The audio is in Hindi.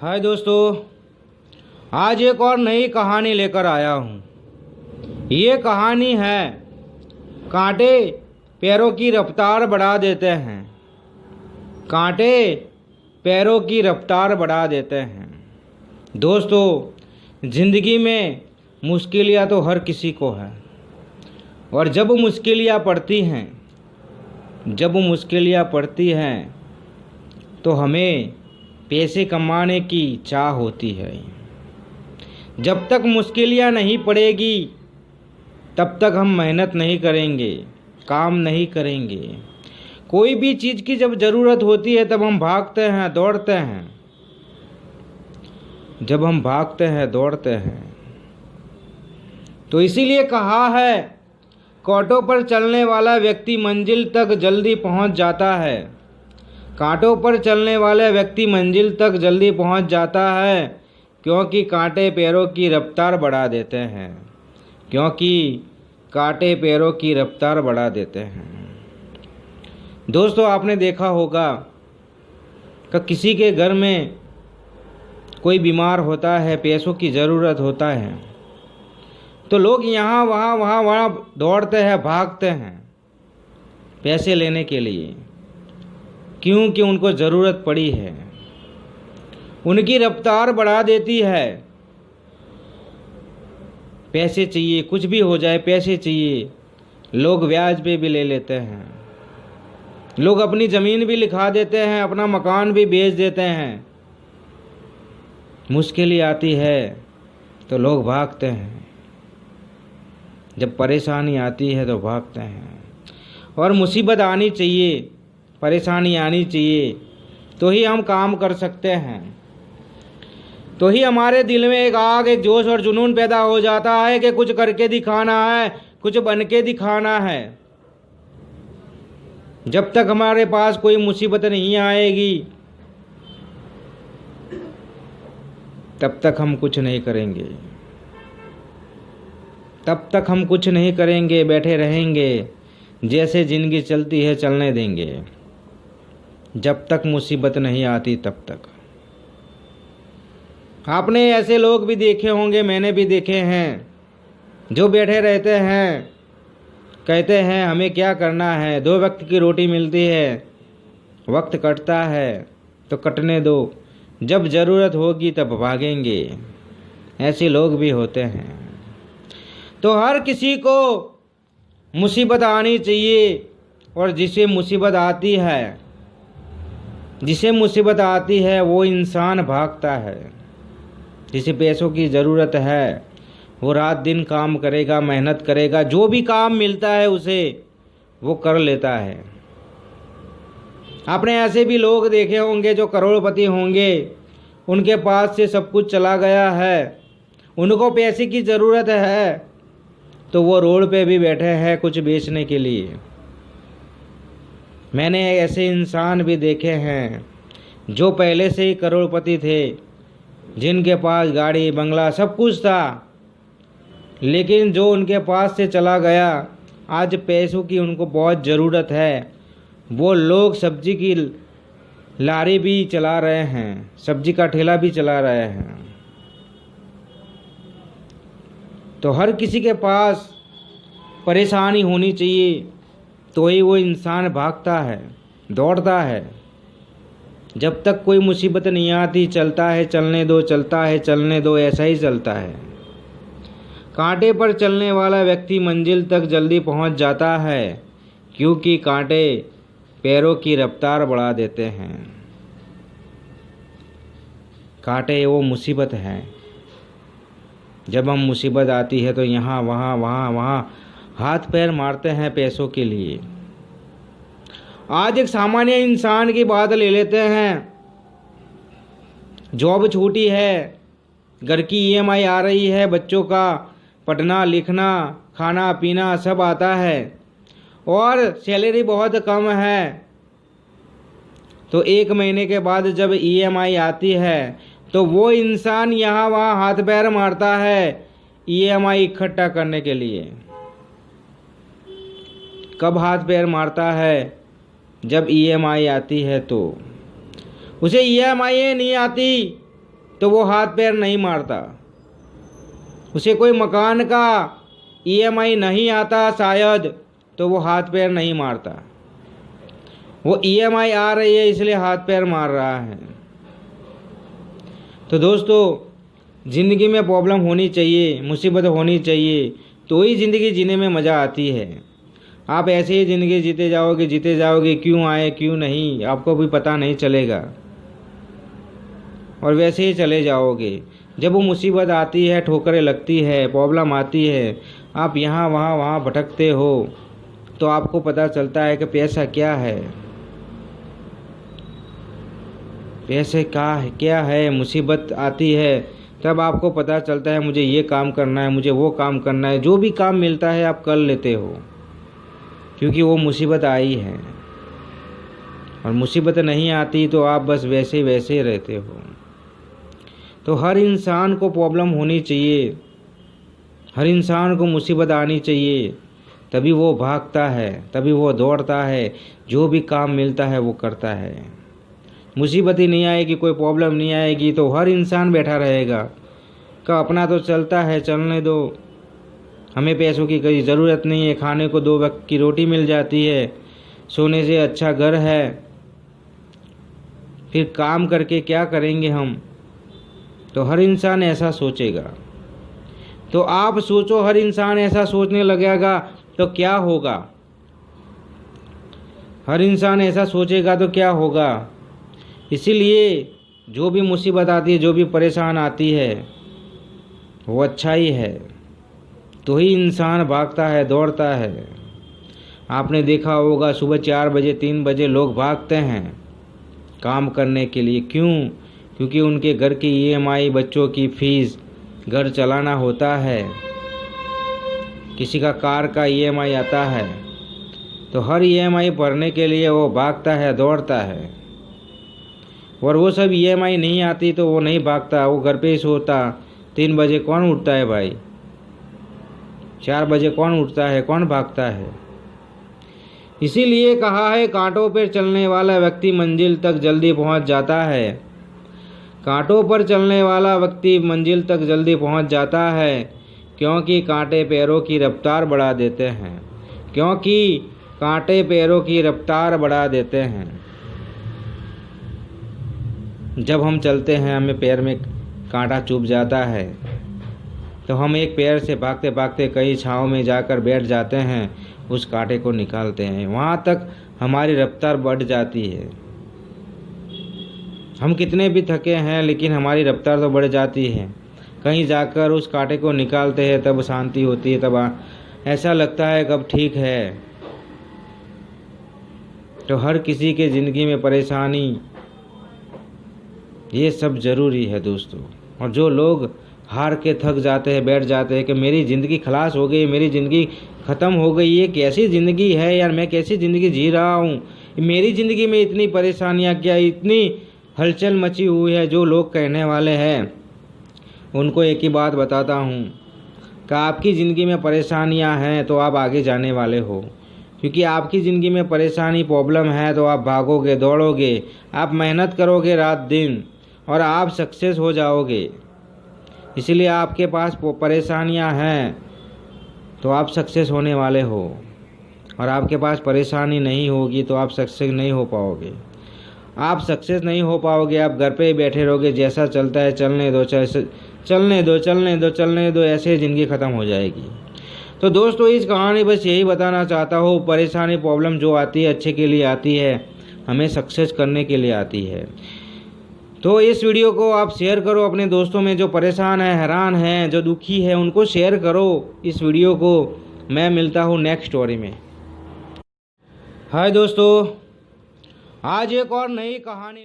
हाय दोस्तों, आज एक और नई कहानी लेकर आया हूँ। ये कहानी है कांटे पैरों की रफ्तार बढ़ा देते हैं। कांटे पैरों की रफ्तार बढ़ा देते हैं। दोस्तों, ज़िंदगी में मुश्किलें तो हर किसी को है, और जब मुश्किलें पड़ती हैं तो हमें पैसे कमाने की चाह होती है। जब तक मुश्किलें नहीं पड़ेगी तब तक हम मेहनत नहीं करेंगे, काम नहीं करेंगे। कोई भी चीज़ की जब ज़रूरत होती है तब हम भागते हैं, दौड़ते हैं। जब हम भागते हैं, दौड़ते हैं, तो इसीलिए कहा है, कांटों पर चलने वाला व्यक्ति मंजिल तक जल्दी पहुंच जाता है। कांटों पर चलने वाला व्यक्ति मंजिल तक जल्दी पहुंच जाता है, क्योंकि कांटे पैरों की रफ्तार बढ़ा देते हैं। दोस्तों, आपने देखा होगा कि किसी के घर में कोई बीमार होता है, पैसों की ज़रूरत होता है, तो लोग यहाँ वहाँ दौड़ते हैं, भागते हैं पैसे लेने के लिए, क्योंकि उनको ज़रूरत पड़ी है। उनकी रफ्तार बढ़ा देती है। पैसे चाहिए, कुछ भी हो जाए, पैसे चाहिए। लोग ब्याज पे भी ले लेते हैं। लोग अपनी ज़मीन भी लिखा देते हैं, अपना मकान भी बेच देते हैं। मुश्किलें आती है तो लोग भागते हैं। जब परेशानी आती है तो भागते हैं। और मुसीबत आनी चाहिए, परेशानी आनी चाहिए, तो ही हम काम कर सकते हैं। तो ही हमारे दिल में एक आग, एक जोश और जुनून पैदा हो जाता है कि कुछ करके दिखाना है, कुछ बन के दिखाना है। जब तक हमारे पास कोई मुसीबत नहीं आएगी तब तक हम कुछ नहीं करेंगे। बैठे रहेंगे, जैसे ज़िंदगी चलती है चलने देंगे, जब तक मुसीबत नहीं आती तब तक। आपने ऐसे लोग भी देखे होंगे, मैंने भी देखे हैं, जो बैठे रहते हैं, कहते हैं हमें क्या करना है, 2 वक्त की रोटी मिलती है, वक्त कटता है तो कटने दो, जब ज़रूरत होगी तब भागेंगे। ऐसे लोग भी होते हैं। तो हर किसी को मुसीबत आनी चाहिए, और जिसे मुसीबत आती है वो इंसान भागता है। जिसे पैसों की ज़रूरत है वो रात दिन काम करेगा, मेहनत करेगा, जो भी काम मिलता है उसे वो कर लेता है। आपने ऐसे भी लोग देखे होंगे जो करोड़पति होंगे, उनके पास से सब कुछ चला गया है, उनको पैसे की ज़रूरत है, तो वो रोड पे भी बैठे हैं कुछ बेचने के लिए। मैंने ऐसे इंसान भी देखे हैं जो पहले से ही करोड़पति थे, जिनके पास गाड़ी बंगला सब कुछ था, लेकिन जो उनके पास से चला गया, आज पैसों की उनको बहुत ज़रूरत है। वो लोग सब्जी की लारी भी चला रहे हैं, सब्जी का ठेला भी चला रहे हैं। तो हर किसी के पास परेशानी होनी चाहिए, तो ही वो इंसान भागता है, दौड़ता है। जब तक कोई मुसीबत नहीं आती, चलता है चलने दो, चलता है चलने दो, ऐसा ही चलता है। कांटे पर चलने वाला व्यक्ति मंजिल तक जल्दी पहुंच जाता है, क्योंकि कांटे पैरों की रफ्तार बढ़ा देते हैं। कांटे वो मुसीबत है। जब हम मुसीबत आती है तो यहाँ वहाँ हाथ पैर मारते हैं पैसों के लिए। आज एक सामान्य इंसान की बात ले लेते हैं। जॉब छूटी है, घर की ईएमआई आ रही है, बच्चों का पढ़ना लिखना खाना पीना सब आता है, और सैलरी बहुत कम है। तो 1 महीने के बाद जब ईएमआई आती है तो वो इंसान यहाँ वहाँ हाथ पैर मारता है ईएमआई इकट्ठा करने के लिए। कब हाथ पैर मारता है? जब ईएमआई आती है। तो उसे ईएमआई नहीं आती तो वो हाथ पैर नहीं मारता। उसे कोई मकान का EMI नहीं आता शायद, तो वो हाथ पैर नहीं मारता। वो EMI आ रही है इसलिए हाथ पैर मार रहा है। तो दोस्तों, ज़िंदगी में प्रॉब्लम होनी चाहिए, मुसीबत होनी चाहिए, तो ही ज़िंदगी जीने में मज़ा आती है। आप ऐसे ही ज़िंदगी जीते जाओगे, क्यों आए क्यों नहीं आपको भी पता नहीं चलेगा, और वैसे ही चले जाओगे। जब वो मुसीबत आती है, ठोकरें लगती है, प्रॉब्लम आती है, आप यहाँ वहाँ भटकते हो, तो आपको पता चलता है कि पैसा क्या है, पैसे क्या है। मुसीबत आती है तब आपको पता चलता है मुझे ये काम करना है, मुझे वो काम करना है। जो भी काम मिलता है आप कर लेते हो, क्योंकि वो मुसीबत आई है। और मुसीबत नहीं आती तो आप बस वैसे वैसे रहते हो। तो हर इंसान को प्रॉब्लम होनी चाहिए, हर इंसान को मुसीबत आनी चाहिए, तभी वो भागता है, तभी वो दौड़ता है, जो भी काम मिलता है वो करता है। मुसीबत ही नहीं आएगी, कोई प्रॉब्लम नहीं आएगी, तो हर इंसान बैठा रहेगा का अपना तो चलता है, चलने दो, हमें पैसों की कोई ज़रूरत नहीं है, खाने को 2 वक्त की रोटी मिल जाती है, सोने से अच्छा घर है, फिर काम करके क्या करेंगे हम। तो हर इंसान ऐसा सोचेगा। तो आप सोचो, हर इंसान ऐसा सोचने लगेगा तो क्या होगा। हर इंसान ऐसा सोचेगा तो क्या होगा। इसीलिए जो भी मुसीबत आती है, जो भी परेशान आती है, वो अच्छा ही है, तो ही इंसान भागता है, दौड़ता है। आपने देखा होगा सुबह 4 बजे 3 बजे लोग भागते हैं काम करने के लिए। क्यों? क्योंकि उनके घर की EMI, बच्चों की फीस, घर चलाना होता है, किसी का कार का EMI आता है, तो हर EMI भरने के लिए वो भागता है, दौड़ता है। और वो सब EMI नहीं आती तो वो नहीं भागता, वो घर पे ही सोता। 3 बजे कौन उठता है भाई, 4 बजे कौन उठता है, कौन भागता है। इसीलिए कहा है, कांटों पर चलने वाला व्यक्ति मंजिल तक जल्दी पहुंच जाता है। कांटों पर चलने वाला व्यक्ति मंजिल तक जल्दी पहुंच जाता है, क्योंकि कांटे पैरों की रफ्तार बढ़ा देते हैं, क्योंकि कांटे पैरों की रफ्तार बढ़ा देते हैं। जब हम चलते हैं, हमें पैर में कांटा चुभ जाता है, तो हम एक पैर से भागते भागते कहीं छांव में जाकर बैठ जाते हैं, उस कांटे को निकालते हैं। वहाँ तक हमारी रफ्तार बढ़ जाती है। हम कितने भी थके हैं, लेकिन हमारी रफ्तार तो बढ़ जाती है। कहीं जाकर उस कांटे को निकालते हैं, तब शांति होती है, तब ऐसा लगता है कब ठीक है। तो हर किसी के ज़िंदगी में परेशानी, ये सब ज़रूरी है दोस्तों। और जो लोग हार के थक जाते हैं, बैठ जाते हैं कि मेरी ज़िंदगी खलास हो गई, मेरी ज़िंदगी ख़त्म हो गई, ये कैसी ज़िंदगी है यार, मैं कैसी ज़िंदगी जी रहा हूँ, मेरी ज़िंदगी में इतनी परेशानियाँ क्या, इतनी हलचल मची हुई है। जो लोग कहने वाले हैं उनको एक ही बात बताता हूँ कि आपकी ज़िंदगी में परेशानियाँ हैं तो आप आगे जाने वाले हो, क्योंकि आपकी ज़िंदगी में परेशानी, प्रॉब्लम है तो आप भागोगे, दौड़ोगे, आप मेहनत करोगे रात दिन, और आप सक्सेस हो जाओगे। इसलिए आपके पास परेशानियां हैं तो आप सक्सेस होने वाले हो, और आपके पास परेशानी नहीं होगी तो आप सक्सेस नहीं हो पाओगे। आप सक्सेस नहीं हो पाओगे, आप घर पे ही बैठे रहोगे, जैसा चलता है चलने दो, चलने दो, ऐसे ज़िंदगी ख़त्म हो जाएगी। तो दोस्तों, इस कहानी बस यही बताना चाहता हूँ, परेशानी, प्रॉब्लम जो आती है अच्छे के लिए आती है, हमें सक्सेस करने के लिए आती है। तो इस वीडियो को आप शेयर करो अपने दोस्तों में, जो परेशान है, हैरान हैं, जो दुखी है, उनको शेयर करो इस वीडियो को। मैं मिलता हूँ नेक्स्ट स्टोरी में। हाय दोस्तों, आज एक और नई कहानी